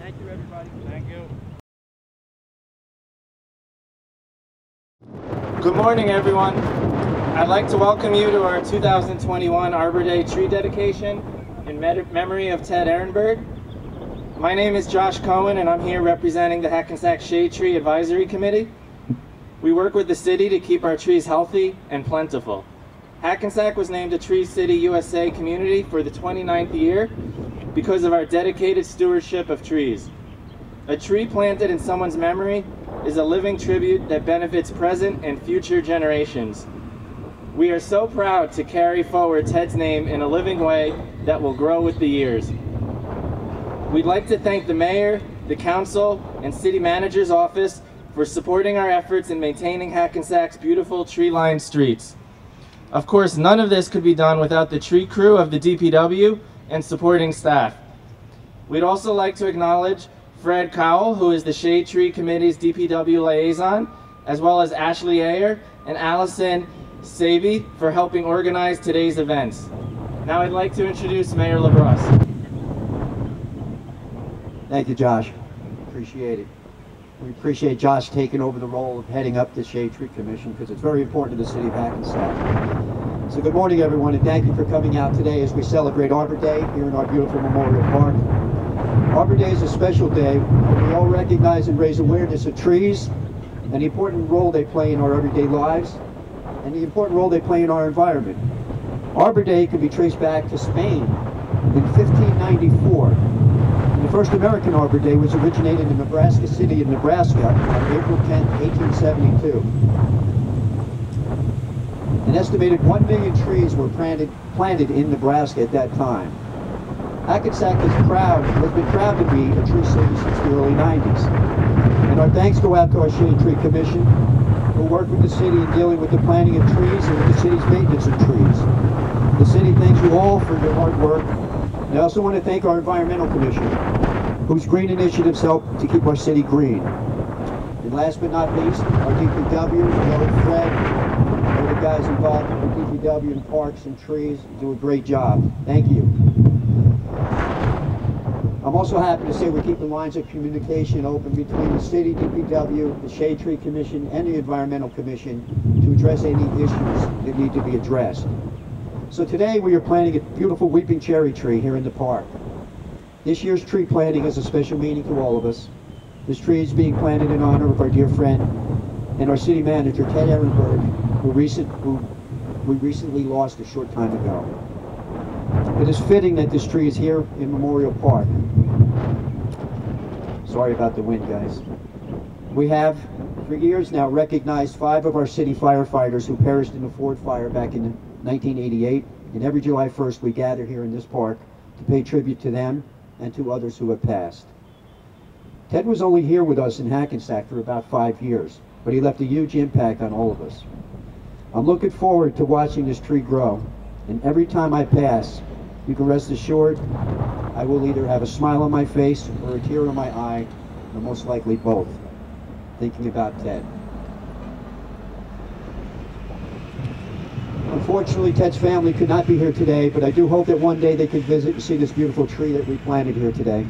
Thank you, everybody. Thank you. Good morning, everyone. I'd like to welcome you to our 2021 Arbor Day tree dedication in memory of Ted Ehrenburg. My name is Josh Cohen, and I'm here representing the Hackensack Shade Tree Advisory Committee. We work with the city to keep our trees healthy and plentiful. Hackensack was named a Tree City USA community for the 29th year because of our dedicated stewardship of trees. A tree planted in someone's memory is a living tribute that benefits present and future generations. We are so proud to carry forward Ted's name in a living way that will grow with the years. We'd like to thank the mayor, the council, and city manager's office for supporting our efforts in maintaining Hackensack's beautiful tree-lined streets. Of course, none of this could be done without the tree crew of the DPW and supporting staff. We'd also like to acknowledge Fred Cowell, who is the Shade Tree Committee's DPW liaison, as well as Ashley Ayer and Allison Savy for helping organize today's events. Now I'd like to introduce Mayor LaBrosse. Thank you, Josh. Appreciate it. We appreciate Josh taking over the role of heading up the Shade Tree Commission because it's very important to the city of Hackensack. So good morning, everyone, and thank you for coming out today as we celebrate Arbor Day here in our beautiful Memorial Park. Arbor Day is a special day where we all recognize and raise awareness of trees and the important role they play in our everyday lives and the important role they play in our environment. Arbor Day can be traced back to Spain in 1594. The first American Arbor Day was originated in Nebraska City in Nebraska on April 10, 1872. An estimated 1 million trees were planted in Nebraska at that time. Hackensack has been proud to be a tree city since the early 90s. And our thanks go out to our Shade Tree Commission, who work with the city in dealing with the planting of trees and with the city's maintenance of trees. The city thanks you all for your hard work. And I also want to thank our Environmental Commission, whose green initiatives help to keep our city green. And last but not least, our DPW, Joe, Fred, all the guys involved in DPW and parks and trees do a great job. Thank you. I'm also happy to say we're keeping lines of communication open between the city, DPW, the Shade Tree Commission, and the Environmental Commission to address any issues that need to be addressed. So today we are planting a beautiful weeping cherry tree here in the park. This year's tree planting has a special meaning to all of us. This tree is being planted in honor of our dear friend and our city manager, Ted Ehrenburg, who we recently lost a short time ago. It is fitting that this tree is here in Memorial Park. Sorry about the wind, guys. We have, for years now, recognized 5 of our city firefighters who perished in the Ford fire back in 1988. And every July 1st, we gather here in this park to pay tribute to them and to others who have passed. Ted was only here with us in Hackensack for about 5 years, but he left a huge impact on all of us. I'm looking forward to watching this tree grow, and every time I pass, you can rest assured I will either have a smile on my face or a tear in my eye, or most likely both, thinking about Ted. Unfortunately, Ted's family could not be here today, but I do hope that one day they could visit and see this beautiful tree that we planted here today.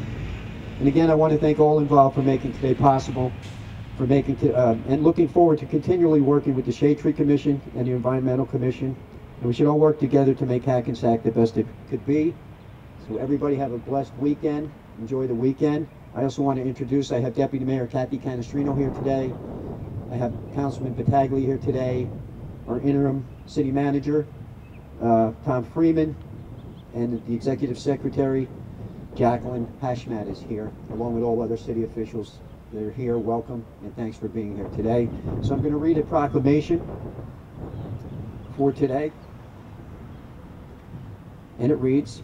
And again, I want to thank all involved for making today possible, and looking forward to continually working with the Shade Tree Commission and the Environmental Commission. And we should all work together to make Hackensack the best it could be. So everybody have a blessed weekend. Enjoy the weekend. I also want to introduce, I have Deputy Mayor Kathy Canestrino here today, I have Councilman Battaglia here today, our interim city manager, Tom Freeman, and the executive secretary, Jacqueline Hashmat, is here, along with all other city officials that are here. Welcome, and thanks for being here today. So I'm going to read a proclamation for today, and it reads,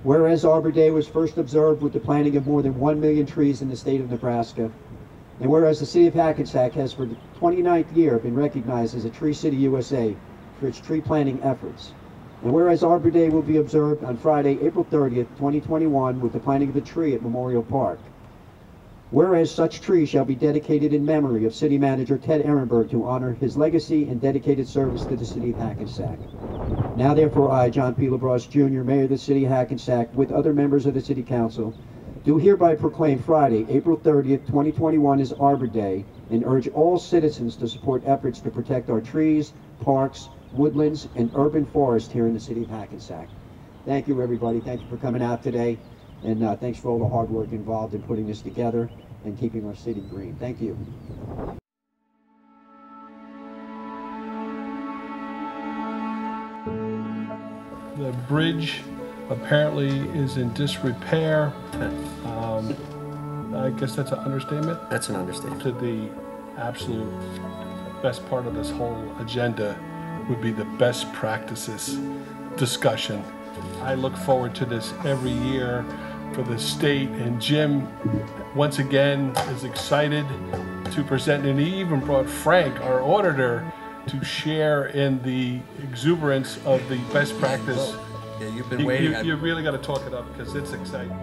whereas Arbor Day was first observed with the planting of more than 1 million trees in the state of Nebraska, and whereas the city of Hackensack has for the 29th year been recognized as a Tree City USA for its tree planting efforts, and whereas Arbor Day will be observed on Friday, April 30th, 2021 with the planting of a tree at Memorial Park, whereas such trees shall be dedicated in memory of City Manager Ted Ehrenburg to honor his legacy and dedicated service to the city of Hackensack. Now therefore I, John P. LaBrosse Jr., Mayor of the City of Hackensack, with other members of the City Council, do hereby proclaim Friday, April 30th, 2021 as Arbor Day, and urge all citizens to support efforts to protect our trees, parks, woodlands, and urban forests here in the City of Hackensack. Thank you, everybody. Thank you for coming out today, and thanks for all the hard work involved in putting this together and keeping our city green. Thank you. The bridge apparently is in disrepair. I guess that's an understatement. That's an understatement. To the absolute best part of this whole agenda would be the best practices discussion. I look forward to this every year for the state, and Jim once again is excited to present, and he even brought Frank, our auditor, to share in the exuberance of the best practice. Yeah, you've been waiting. You really got to talk it up because it's exciting.